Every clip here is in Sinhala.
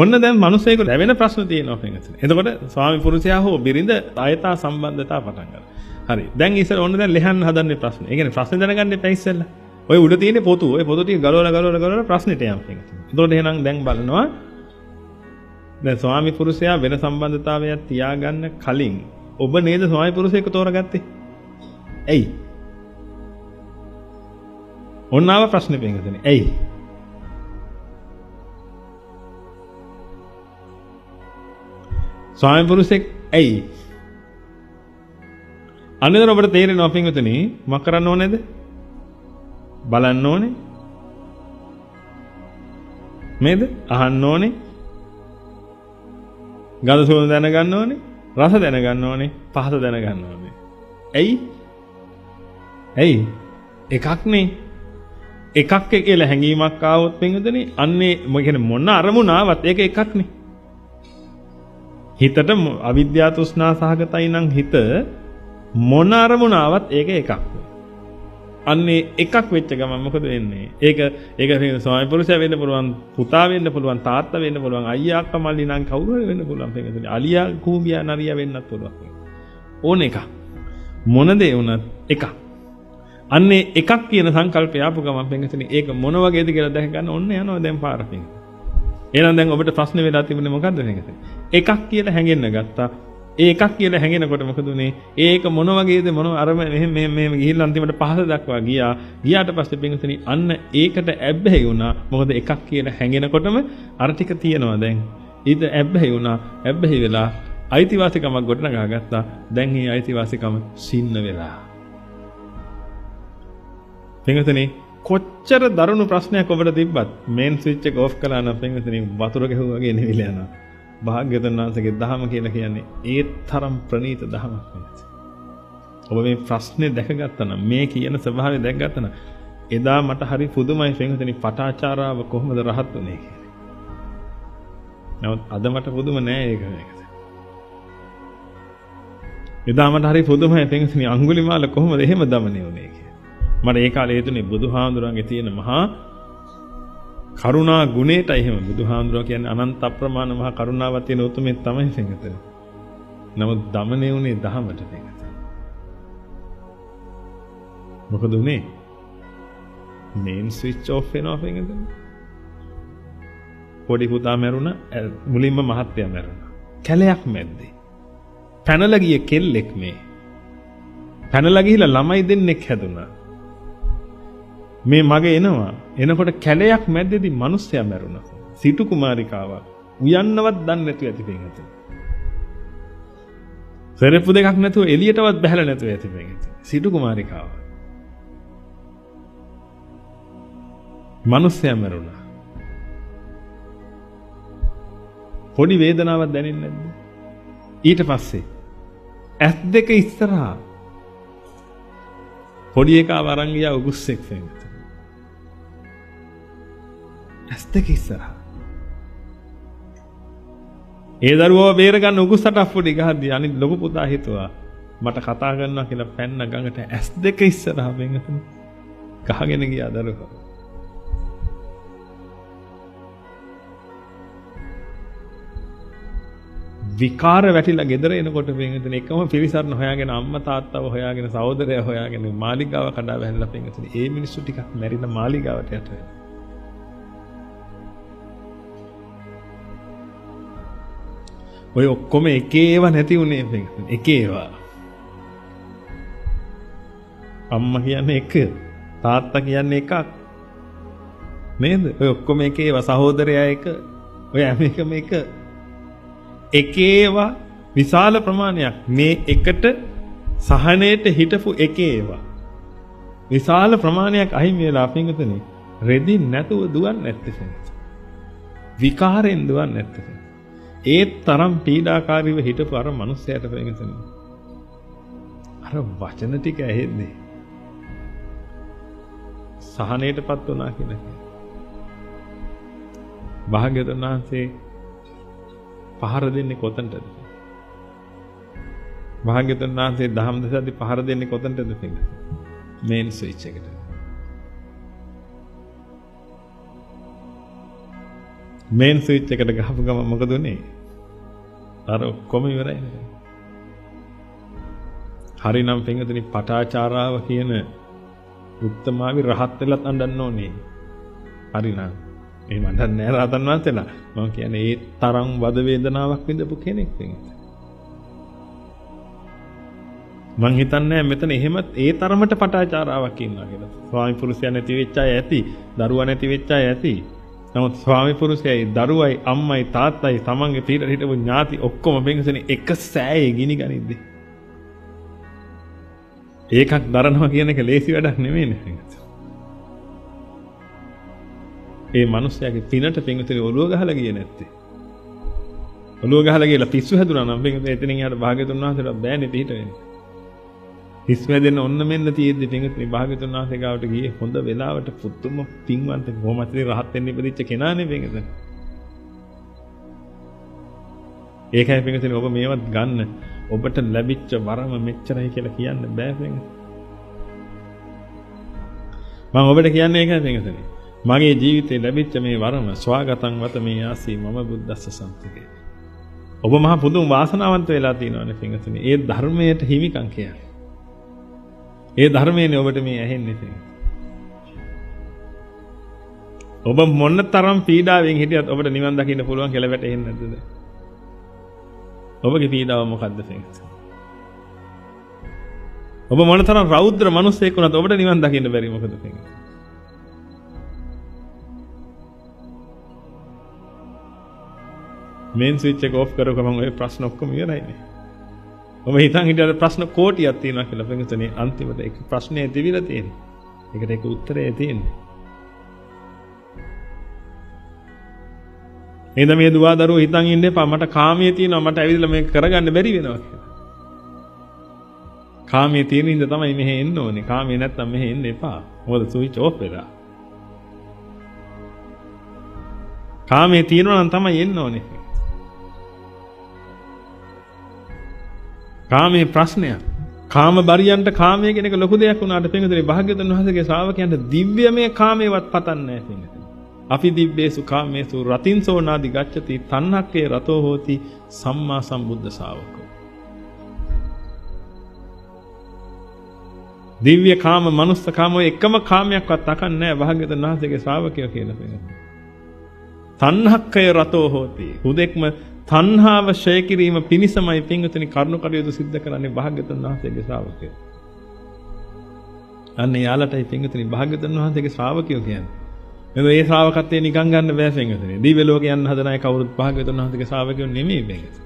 ඔන්න දැන් මිනිස්සෙකුට ලැබෙන ප්‍රශ්න තියෙනවා පින්වතුනි. එතකොට ස්වාමි පුරුෂයා හෝ බිරිඳ ආයතා සම්බන්ධතාව පටන් ගන්නවා. හරි. දැන් ඉතින් ඔන්න දැන් ලෙහන්න හදන්නේ ප්‍රශ්න. ඒ කියන්නේ ප්‍රශ්න දැනගන්න එපා ඉස්සෙල්ලා. ඔය උඩ තියෙන පොතු, ඔය පොතු ටික ගලවලා ප්‍රශ්නෙට යන්න පින්වතුනි. එතකොට එහෙනම් දැන් බලනවා දැන් ස්වාමි පුරුෂයා වෙන සම්බන්ධතාවයක් තියාගන්න කලින් ඔබ නේද ස්වාමි පුරුෂයෙක් තෝරගත්තේ? ඇයි? ඔන්නාව ප්‍රශ්නේ පින්වතුනි. ඇයි? ස්වාමි පුරුෂයෙක් ඇයි? අනිතර ඔබට තේරෙනවා පින්වතුනි මොකක් කරන්න ඕනේද? බලන්න ඕනේ. නේද? අහන්න ඕනේ. ගඳ සුවඳ දැනගන්න ඕනේ. රස දැනගන්න ඕනේ. පහස දැනගන්න ඕනේ. ඇයි? ඇයි? එකක්නේ. එකක් කියලා හැඟීමක් ආවොත් පින්වතුනි අන්නේ මොන අරමුණ ආවත් ඒක එකක්නේ. හිතට අවිද්‍යාව තෘෂ්ණා සහගතයි නම් හිත මොන අරමුණ ආවත් ඒක එකක්. අන්නේ එකක් වෙච්ච ගමන් මොකද වෙන්නේ? ඒක ස්වාමි පුරුෂයා වෙන්න පුළුවන්, පුතා වෙන්න පුළුවන්, තාත්තා වෙන්න පුළුවන්, අයියා අක්කා මල්ලි නම් කවුරු හරි වෙන්න පුළුවන්. පින්වතුනි අලියා කූඹියා නරියා වෙන්නත් පුළුවන්. ඕන එක. මොන දේ වුණත් එකක්. අන්නේ එකක් කියන සංකල්පය ආපු ගමන් පින්වතුනි ඒක මොන වගේද කියලා දැක ගන්න ඕන්න යනවා දැන් පාර පින්වතුනි. එහෙනම් දැන් ඔබට ප්‍රශ්නේ වෙලා තිබුණේ මොකද්ද මේකට? එකක් කියලා හැංගෙන්න ගත්තා. ඒ එකක් කියලා හැංගෙනකොට මොකද උනේ? ඒක මොන වගේද මොන අර මෙහෙම ගිහිල්ලා අන්තිමට පහස දක්වා ගියා. ගියාට පස්සේ පින්වතුනි අන්න ඒකට ඇබ්බැහි වුණා. මොකද එකක් කියලා හැංගෙනකොටම අර ටික තියෙනවා දැන්. ඊට ඇබ්බැහි වුණා. ඇබ්බැහි වෙලා අයිතිවාසිකමක් ගොඩනගා ගත්තා. දැන් මේ අයිතිවාසිකම සින්න වෙලා. පින්වතුනි කොච්චර දරුණු ප්‍රශ්නයක් ඔබට තිබ්බත් මේන් ස්විච් එක ඕෆ් කළා නම් පින්වතුනි වතුර ගැහුවා වගේ නෙවිලා යනවා. භාග්‍යවතුන් වහන්සේගේ දහම කියලා කියන්නේ ඒ තරම් ප්‍රණීත දහමක් නෙවෙයි. ඔබ මේ ප්‍රශ්නේ දැකගත්තා නම් මේ කියන ස්වභාවය දැකගත්තා නම් එදා මට හරි පුදුමයි පින්වතුනි පටාචාරාව කොහොමද රහත් උනේ කියලා. නමුත් අද මට පුදුම නෑ ඒක. එදා මට හරි පුදුමයි පින්වතුනි අඟුලිමාල කොහොමද එහෙම দমনය වුනේ කියලා. මට ඒ කාලේ හේතුනේ බුදුහාඳුරන්ගේ තියෙන මහා කරුණා ගුණයටයි එහෙම බුදුහාඳුරෝ කියන්නේ අනන්ත අප්‍රමාණ මහා කරුණාවක් තියෙන උතුමෙක් තමයි පින්වතුනි. නමුත් দমনය වුනේ දහමට පින්වතුනි. මොකද උනේ? මේන් ස්විච් ඔෆ් වෙනවා පින්වතුනි. පොඩි පුතා මැරුණා, මුලින්ම මහත්තයා මැරුණා. කැලයක් මැද්දේ. පැනලා ගිය කෙල්ලෙක් මේ. පැනලා ගිහිලා ළමයි දෙන්නෙක් හැදුනා. මේ මගේ එනවා. එනකොට කැලයක් මැද්දේදී මිනිස්සයා මැරුණා. සිටු කුමාරිකාවක්. උයන්නවත් දන්නේ නැතුව ඇති පින්වතුනි. සෙරප්පු දෙකක් නැතුව එළියටවත් බහැලා නැතුව ඇති පින්වතුනි. සිටු කුමාරිකාවක්. මිනිස්සයා මැරුණා. පොඩි වේදනාවක් දැනෙන්නේ නැද්ද? ඊට පස්සේ ඇස් දෙක ඉස්සරහා පොඩි එකා වරන් ගියා උගුස්සෙක් පින්වතුනි. ඇස් දෙක ඉස්සරහා. ඒ දරුවව බේර ගන්න උගුස්සට අප්පුඩි ගහද්දී අනිත් ලොකු පුතා හිතුවා මට කතා කරනවා කියලා පැන්න ගඟට ඇස් දෙක ඉස්සරහා පින්වතුනි ගහගෙන ගියා දරුවා. විකාර වැටිලා ගෙදර එනකොට පින්වතුනි එකම පිරිසරණ හොයාගෙන අම්මා තාත්තව හොයාගෙන සහෝදරයා හොයාගෙන මාලිගාව කඩා වැහැලා පින්වතුනි ඒ මිනිස්සු ටිකක් මැරිලා මාලිගාවට යට වෙනවා. ඔය ඔක්කොම එක ඒවා නැති උනේ පින්වතුනි එක ඒවා. අම්මා කියන්නේ එක, තාත්තා කියන්නේ එකක්. නේද? ඔය ඔක්කොම එක ඒවා සහෝදරයා එක, ඔය හැම එකම එක. එක ඒවා විශාල ප්‍රමාණයක් මේ එකට සහනයට හිටපු එක ඒවා විශාල ප්‍රමාණයක් අහිමි වෙලා පින්වතුනි රෙදි නැතුව දුවන්නේ නැත්තේ. විකාරෙන් දුවන්නේ නැත්තේ. ඒ තරම් පීඩාකාරීව හිටපු අර මිනිස්සයාට පින්වතුනි අර වචන ටික ඇහෙන්නේ සහනයටපත් වුණා කියලා. භාග්‍යවතුන් වහන්සේ පහර දෙන්නේ කොතනටද? භාග්‍යවතුන් වහන්සේ දහම් දසද්දි පහර දෙන්නේ කොතනටද පින්වතුනි? මේන් ස්විච් එකට. මේන් ස්විච් එකට ගහපු ගමන් මොකද උනේ? අර ඔක්කොම ඉවරයි නේද? හරිනම් පින්වතුනි පටාචාරාව කියන උත්තමාවි රහත් වෙලත් අඬන්න ඕනේ. හරිනම් මේ මණ්ඩන්නේ නැහැ රහතන් වහන්සේලා. මම කියන්නේ ඒ තරම් වද වේදනාවක් විඳපු කෙනෙක් පින්වතුනි. මං හිතන්නේ මෙතන එහෙමත් ඒ තරමට පටාචාරාවක් ඉන්නවා කියලා. ස්වාමි පුරුෂයා නැති වෙච්ච අය ඇති, දරුවා නැති වෙච්ච අය ඇති. නමුත් ස්වාමි පුරුෂයයි, දරුවයි, අම්මයි, තාත්තයි, තමන්ගේ පිටට හිටපු ඥාති ඔක්කොම බෙන්සනේ එක සෑයේ ගිනි ගනිද්දී. ඒකක් දරනවා කියන එක ලේසි වැඩක් නෙමෙයි නේද? ඒ මිනිස්යාගේ පිනට පින්විතේ ඔළුව ගහලා ගියේ නැත්තේ. ඔළුව ගහලා ගිහලා පිස්සු හැදුනා නම් පින්විතේ එතනින් යාට භාග්‍යතුන් වහන්සේට බෑනේ පිට වෙන්නේ. හිස් වැදෙන්න ඔන්න මෙන්න තියෙද්දි පින්විතේ භාග්‍යතුන් වහන්සේ ගාවට ගියේ හොඳ වෙලාවට පුතුම පින්වන්ත කොහොමද රහත් වෙන්න ඉපදිච්ච කෙනානේ පින්විතේ. ඒකයි පින්විතේ ඔබ මේවත් ගන්න. ඔබට ලැබිච්ච වරම මෙච්චරයි කියලා කියන්න බෑ පින්විතේ. මම ඔබට කියන්නේ ඒකයි පින්විතේ. මගේ ජීවිතේ ලැබිච්ච මේ වරම ස්වාගතං වත මේ ආසී මම බුද්දස්ස සම්පතේ. ඔබ මහ පුදුම වාසනාවන්ත වෙලා තියෙනවානේ පින්විතේ. ඒ ධර්මයට හිමිකම් කියන්නේ. ඒ ධර්මයනේ ඔබට මේ ඇහෙන්නේ පින්විතේ. ඔබ මොන තරම් පීඩාවෙන් හිටියත් ඔබට නිවන් දකින්න පුළුවන් කියලා වැටහෙන්නේ නැද්ද? ඔබගේ පීඩාව මොකද්ද පින්විතේ? ඔබ මොන තරම් රෞද්‍ර මිනිසෙක් වුණත් ඔබට නිවන් දකින්න බැරි මොකද පින්විතේ? මේන් ස්විච් එක ඔෆ් කරගමන් ඔය ප්‍රශ්න ඔක්කොම ඉවරයිනේ. ඔබ හිතන් හිටියට ප්‍රශ්න කෝටියක් තියෙනවා කියලා පින්විතනේ අන්තිමට එක ප්‍රශ්නේ තිබිලා තියෙන්නේ. ඒකට එක උත්තරේ තියෙන්නේ. එඳ මේ දුවා දරුවෝ හිතන් ඉන්න එපා මට කාමයේ තියෙනවා මට ඇවිදලා මේක කරගන්න බැරි වෙනවා කියලා. කාමයේ තියෙන ඉඳ තමයි මෙහෙ එන්න ඕනේ. කාමයේ නැත්තම් මෙහෙ එන්න එපා. මොකද ස්විච් ඔෆ් වෙලා. කාමයේ තියෙනවා නම් තමයි එන්න ඕනේ. කාමයේ ප්‍රශ්නයක්. කාම බරියන්ට කාමයේ කියන එක ලොකු දෙයක් වුණාට පින්විතේ භාග්‍යවතුන් වහන්සේගේ ශ්‍රාවකයන්ට දිව්‍යමය කාමයේවත් පතන්නේ නැහැ පින්විතේ. අපි දිබ්බේසු කාමේසු රතින්සෝනාදි ගච්ඡති තණ්හක්කේ රතෝ හෝති සම්මා සම්බුද්ධ ශාවකෝ. දිව්‍ය කාම, මනුස්ස කාම ඔය එකම කාමයක්වත් අකන්නේ නැහැ භාග්‍යවතුන් වහන්සේගේ ශ්‍රාවකයෝ කියලා පින්විතේ. තණ්හක්කේ රතෝ හෝති. හුදෙක්ම තණ්හාව ඡය කිරීම පිණිසමයි පින්විතනි කරුණු කටයුතු සිද්ධ කරන්නේ භාග්‍යවතුන් වහන්සේගේ ශ්‍රාවකයෝ. අන්න යාලටයි පින්විතනි භාග්‍යවතුන් වහන්සේගේ ශ්‍රාවකයෝ කියන්නේ. මෙතන මේ ශ්‍රාවකත්වයේ නිකන් ගන්න බෑ පින්විතනි. දිව්‍ය ලෝකේ යන්න හදන අය කවුරුත් භාග්‍යවතුන් වහන්සේගේ ශ්‍රාවකයෝ නෙමෙයි පින්විතනි.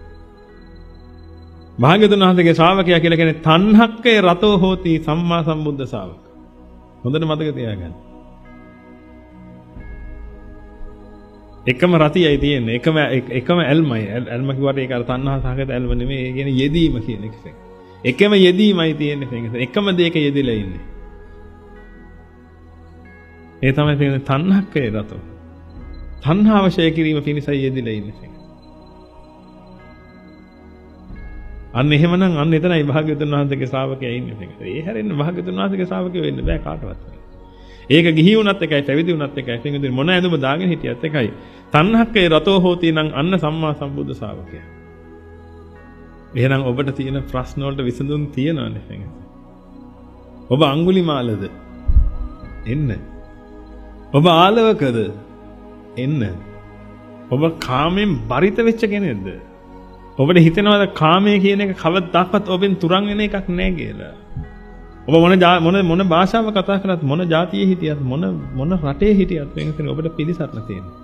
භාග්‍යවතුන් වහන්සේගේ ශ්‍රාවකයා කියලා කියන්නේ තණ්හක්කේ රතෝ හෝති සම්මා සම්බුද්ධ ශ්‍රාවක. හොඳට මතක තියාගන්න. එකම රතියයි තියෙන්නේ එකම ඇල්මයි ඇල්ම කිව්වට ඒක අර තණ්හා සහගත ඇල්ම නෙමෙයි ඒ කියන්නේ යෙදීම කියන එක. එකම යෙදීමයි තියෙන්නේ පින්විතනි. එකම දෙයක යෙදিলা ඉන්නේ. ඒ තමයි පින්විතනි තණ්හක්කේ රතෝ. තණ්හාව ඡය කිරීම පිණිසයි යෙදিলা ඉන්නේ. අන්න එහෙමනම් අන්න එතනයි භාග්‍යවතුන් වහන්සේගේ ශ්‍රාවකයා ඉන්නේ පින්විතනි. ඒ හැරෙන්න භාග්‍යවතුන් වහන්සේගේ ශ්‍රාවකයෝ වෙන්න බෑ කාටවත්. ඒක ගිහි වුණත් එකයි පැවිදි වුණත් එකයි පින්විතනි මොන ඇඳුම දාගෙන හිටියත් එකයි. තණ්හක්කේ රතෝ හෝති නම් අන්න සම්මා සම්බුද්ධ ශාවකයා. එහෙනම් ඔබට තියෙන ප්‍රශ්න වලට විසඳුම් තියෙනවනේ පින්විතනි. ඔබ අඟුලිමාලද? එන්න. ඔබ ආලවකද? එන්න. ඔබ කාමෙන් බරිත වෙච්ච කෙනෙක්ද? ඔබට හිතෙනවද කාමයේ කියන එක කවදාවත් ඔබෙන් තුරන් වෙන එකක් නෑ කියලා? ඔබ මොන භාෂාව කතා කරත් මොන ජාතියේ හිටියත් මොන රටේ හිටියත් පින්විතනි ඔබට පිළිසරණ තියෙනවා.